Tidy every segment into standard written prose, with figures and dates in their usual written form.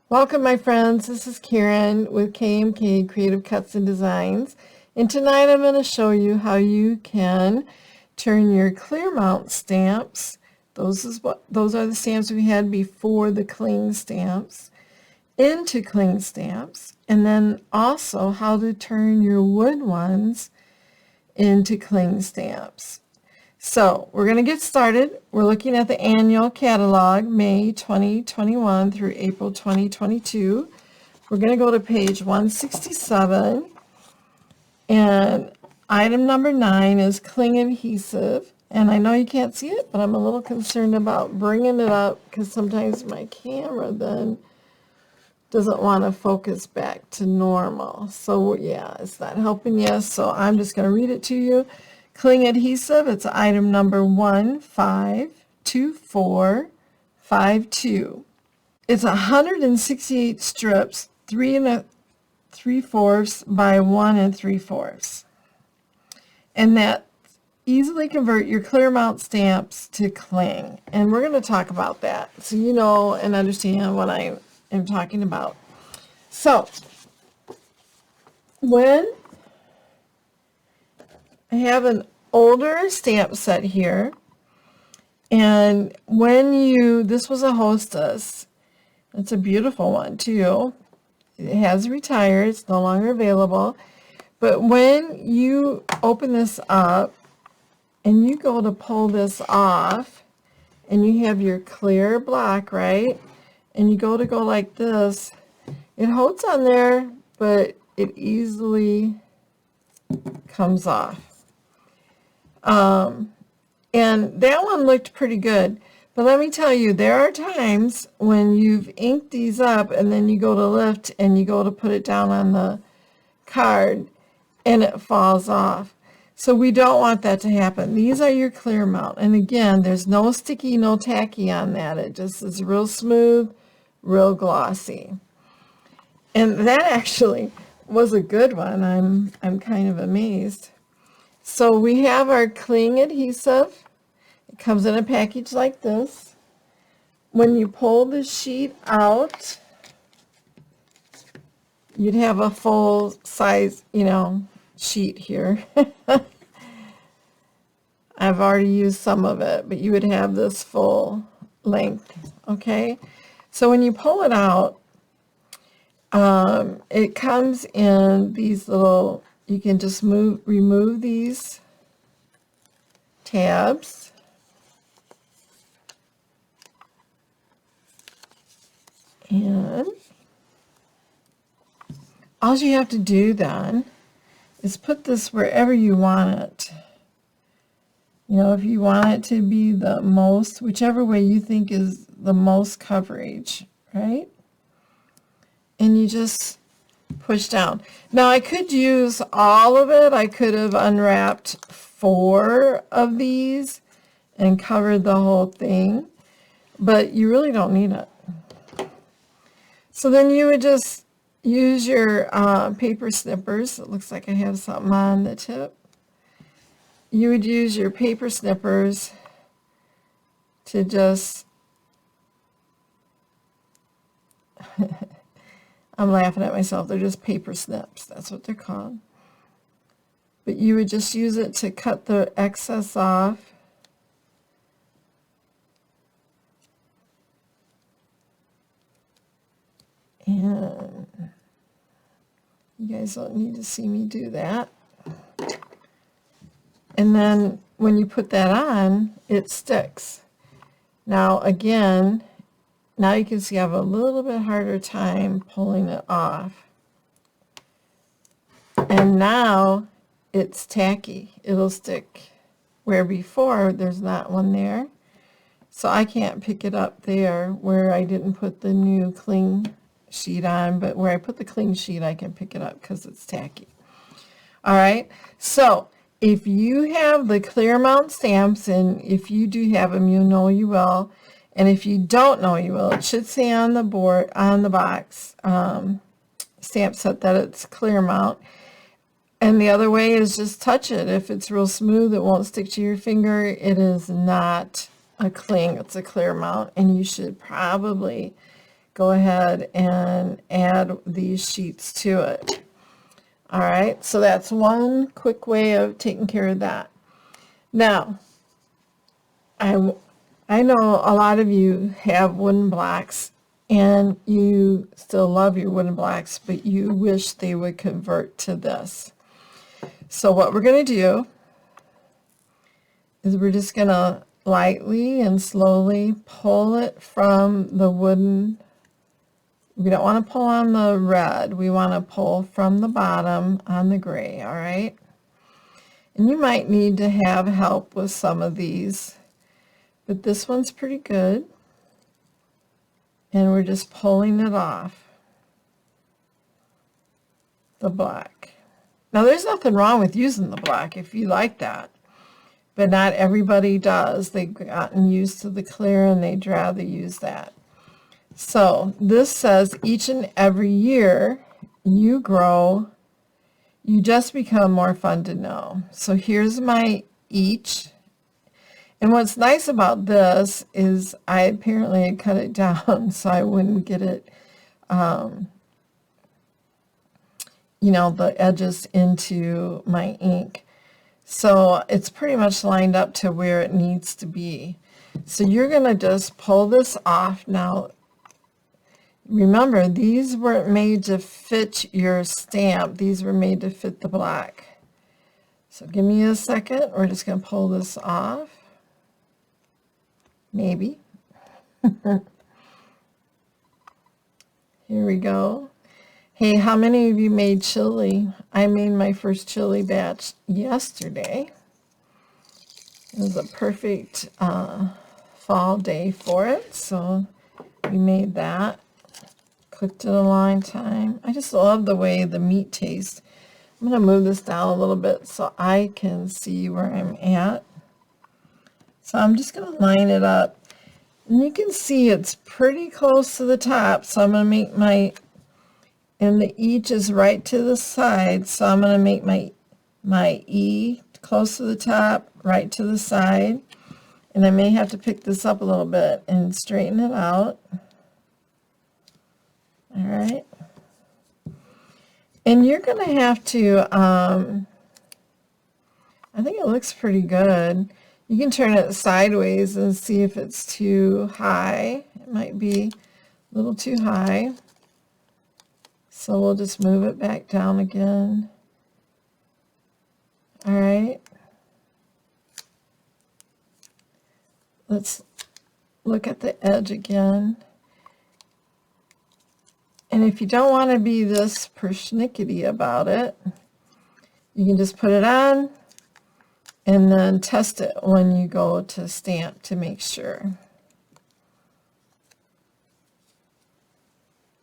Welcome, my friends. This is Karen with KMK Creative Cuts and Designs. And tonight I'm going to show you how you can turn your clear mount stamps. Those are the stamps we had before the cling stamps into cling stamps. And then also how to turn your wood ones into cling stamps. So we're going to get started. We're looking at the annual catalog, May 2021 through April 2022. We're going to go to page 167, and item number 9 is cling adhesive. And I know you can't see it, but I'm a little concerned about bringing it up because sometimes my camera then doesn't want to focus back to normal. So yeah, it's not helping you. So I'm just going to read it to you. Cling adhesive, it's item number 152452. It's 168 strips, 3 3/4 by 1 3/4. And that easily convert your clear mount stamps to cling. And we're going to talk about that so you know and understand what I am talking about. So, when I have an older stamp set here, and this was a Hostess. It's a beautiful one too. It has retired, it's no longer available. But when you open this up and you go to pull this off, and you have your clear block, right? And you go like this, it holds on there, but it easily comes off. And that one looked pretty good. But let me tell you, there are times when you've inked these up and then you go to lift and you go to put it down on the card and it falls off. So we don't want that to happen. These are your clear mount. And again, there's no sticky, no tacky on that. It just is real smooth, real glossy. And that actually was a good one. I'm kind of amazed. So we have our cling adhesive. It comes in a package like this. When you pull the sheet out, you'd have a full size, sheet here. I've already used some of it, but you would have this full length, okay? So when you pull it out, it comes in these little, you can just remove these tabs. And all you have to do then is put this wherever you want it. If you want it to be the most, whichever way you think is the most coverage, right? And you just push down. Now I could use all of it. I could have unwrapped 4 of these and covered the whole thing, but you really don't need it. So then you would just use your paper snippers. It looks like I have something on the tip. You would use your paper snippers to just I'm laughing at myself. They're just paper snips. That's what they're called. But you would just use it to cut the excess off. And you guys don't need to see me do that. And then when you put that on, it sticks. Now again, now you can see I have a little bit harder time pulling it off. And now it's tacky. It'll stick where before there's not one there. So I can't pick it up there where I didn't put the new cling sheet on, but where I put the cling sheet I can pick it up because it's tacky. All right, so if you have the clear mount stamps, and if you do have them, you know you will. And if you don't know, you will. It should say on the board, on the box, stamp set that it's clear mount. And the other way is just touch it. If it's real smooth, it won't stick to your finger. It is not a cling, it's a clear mount. And you should probably go ahead and add these sheets to it. All right, so that's one quick way of taking care of that. Now, I know a lot of you have wooden blocks and you still love your wooden blocks, but you wish they would convert to this. So what we're going to do is we're just going to lightly and slowly pull it from the wooden. We don't want to pull on the red. We want to pull from the bottom on the gray, all right? And you might need to have help with some of these, but this one's pretty good. And we're just pulling it off the block. Now there's nothing wrong with using the block if you like that, but not everybody does. They've gotten used to the clear and they'd rather use that. So this says each and every year you grow, you just become more fun to know. So here's my each. And what's nice about this is I apparently had cut it down so I wouldn't get it, you know, the edges into my ink. So it's pretty much lined up to where it needs to be. So you're going to just pull this off. Now, remember, these weren't made to fit your stamp. These were made to fit the block. So give me a second. We're just going to pull this off. Maybe. Here we go. Hey, how many of you made chili? I made my first chili batch yesterday. It was a perfect fall day for it, so we made that. Cooked it a long time. I just love the way the meat tastes. I'm going to move this down a little bit so I can see where I'm at. So I'm just going to line it up. And you can see it's pretty close to the top. So I'm going to make my, and the each is right to the side. So I'm going to make my E close to the top, right to the side. And I may have to pick this up a little bit and straighten it out. All right. And you're going to have to, I think it looks pretty good. You can turn it sideways and see if it's too high. It might be a little too high. So we'll just move it back down again. All right. Let's look at the edge again. And if you don't want to be this persnickety about it, you can just put it on and then test it when you go to stamp to make sure.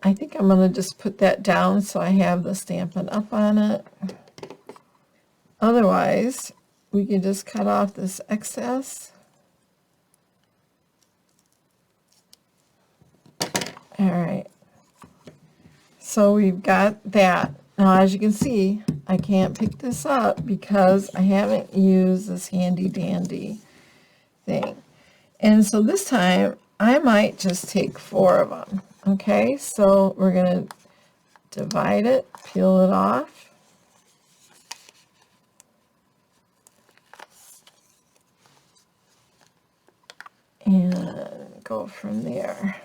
I think I'm going to just put that down so I have the Stampin' Up on it. Otherwise, we can just cut off this excess. All right. So we've got that. Now, as you can see, I can't pick this up because I haven't used this handy dandy thing. And so this time, I might just take 4 of them. Okay, so we're going to divide it, peel it off. And go from there.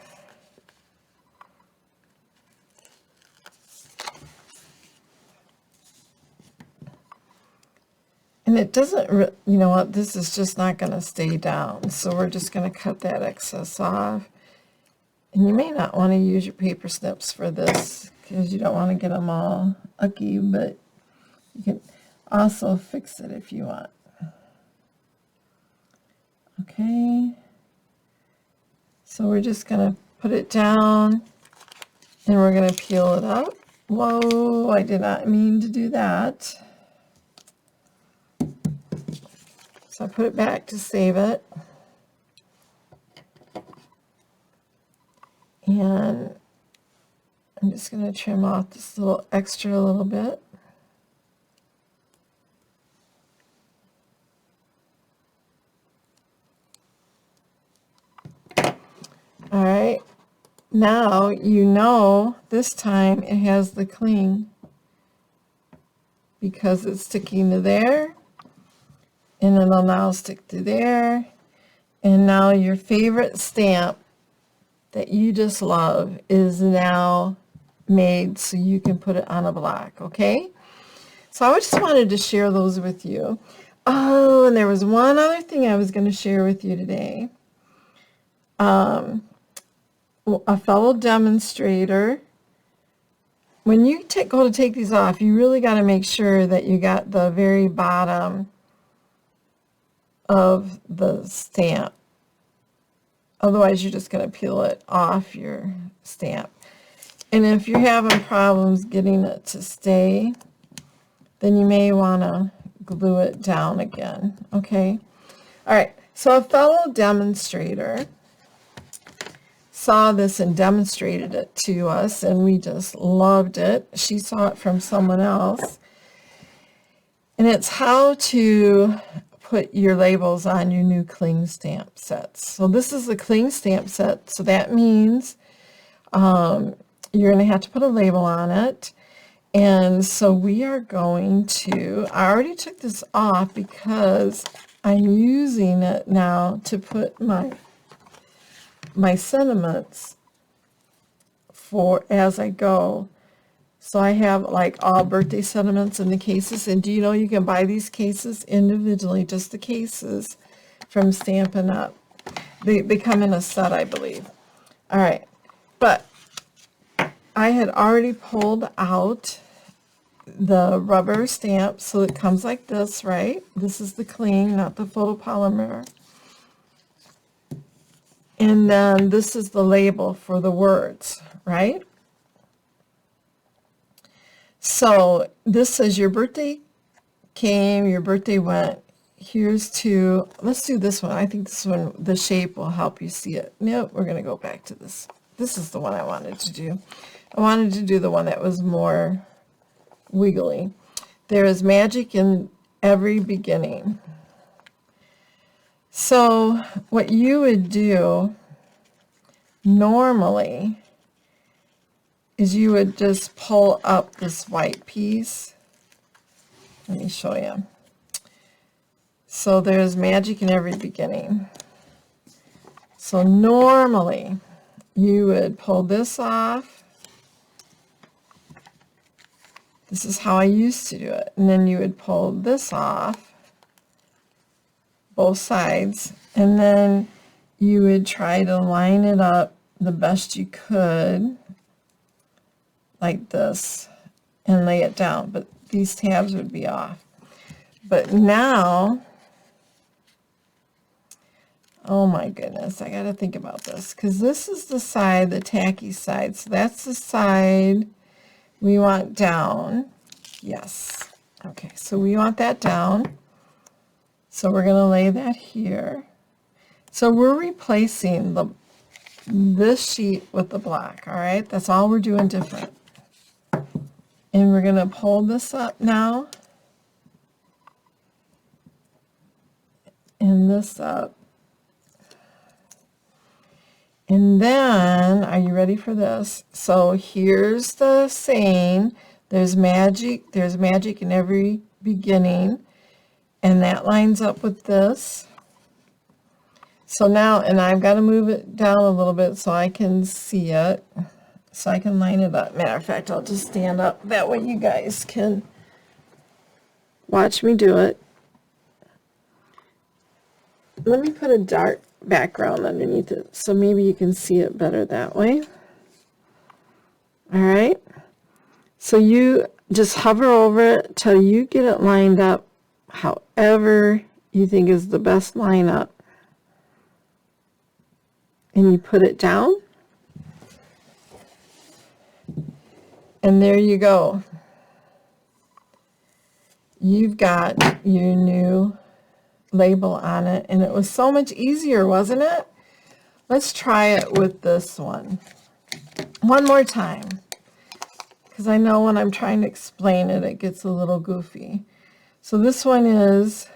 And it doesn't, you know what, this is just not going to stay down. So we're just going to cut that excess off. And you may not want to use your paper snips for this because you don't want to get them all ucky, but you can also fix it if you want. Okay. So we're just going to put it down and we're going to peel it up. Whoa, I did not mean to do that. So I put it back to save it. And I'm just going to trim off this little extra a little bit. All right. now you know this time it has the cling because it's sticking to there, and it'll now stick to there. And now your favorite stamp that you just love is now made so you can put it on a block, okay? So I just wanted to share those with you. Oh, and there was one other thing I was going to share with you today. A fellow demonstrator, when you go to take these off, you really got to make sure that you got the very bottom of the stamp. Otherwise, you're just going to peel it off your stamp. And if you're having problems getting it to stay, then you may want to glue it down again, okay? All right, so a fellow demonstrator saw this and demonstrated it to us, and we just loved it. She saw it from someone else. And it's how to put your labels on your new cling stamp sets. So this is a cling stamp set, so that means you're going to have to put a label on it. And so we are going to, I already took this off because I'm using it now to put my sentiments for as I go. So I have like all birthday sentiments in the cases. And do you know you can buy these cases individually, just the cases from Stampin' Up. They come in a set, I believe. All right, but I had already pulled out the rubber stamp, so it comes like this, right? This is the cling, not the photopolymer. And then this is the label for the words, right? So this says your birthday came, your birthday went. Here's to, let's do this one. I think this one, the shape will help you see it. Nope, we're going to go back to this. This is the one I wanted to do. I wanted to do the one that was more wiggly. There is magic in every beginning. So what you would do normally is you would just pull up this white piece. Let me show you. So there's magic in every beginning. So normally you would pull this off. This is how I used to do it. And then you would pull this off, both sides, and then you would try to line it up the best you could, like this, and lay it down. But these tabs would be off. But now, oh my goodness, I got to think about this, because this is the side, the tacky side. So that's the side we want down. Yes. Okay, so we want that down. So we're going to lay that here. So we're replacing this sheet with the black, all right? That's all we're doing different. And we're going to pull this up now. And this up. And then, are you ready for this? So here's the saying, there's magic in every beginning. And that lines up with this. So now, and I've got to move it down a little bit so I can see it, so I can line it up. Matter of fact, I'll just stand up. That way you guys can watch me do it. Let me put a dark background underneath it so maybe you can see it better that way. All right. So you just hover over it till you get it lined up however you think is the best lineup. And you put it down. And there you go. You've got your new label on it. And it was so much easier, wasn't it? Let's try it with this one. One more time. Because I know when I'm trying to explain it, it gets a little goofy. So this one is...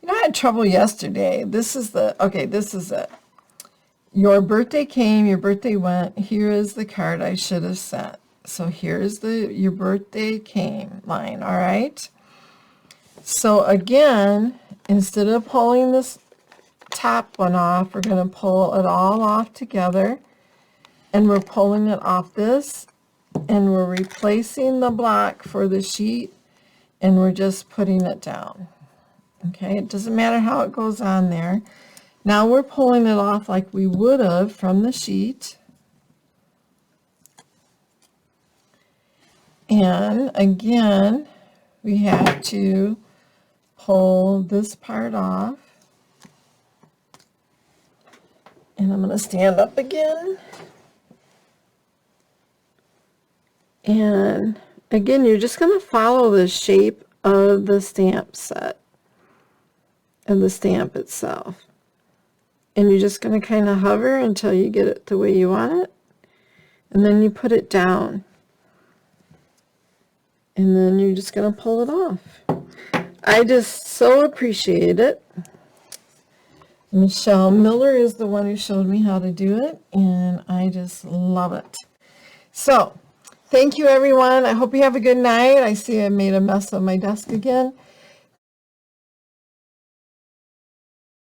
You know, I had trouble yesterday. This is it. Your birthday came, your birthday went. Here is the card I should have sent. So here's the your birthday came line, all right? So again, instead of pulling this top one off, we're going to pull it all off together, and we're pulling it off this, and we're replacing the block for the sheet, and we're just putting it down. Okay, it doesn't matter how it goes on there. Now we're pulling it off like we would have from the sheet. And again, we have to pull this part off. And I'm going to stand up again. And again, you're just going to follow the shape of the stamp set, of the stamp itself. And you're just going to kind of hover until you get it the way you want it. And then you put it down. And then you're just going to pull it off. I just so appreciate it. Michelle Miller is the one who showed me how to do it, and I just love it. So, thank you everyone. I hope you have a good night. I see I made a mess of my desk again.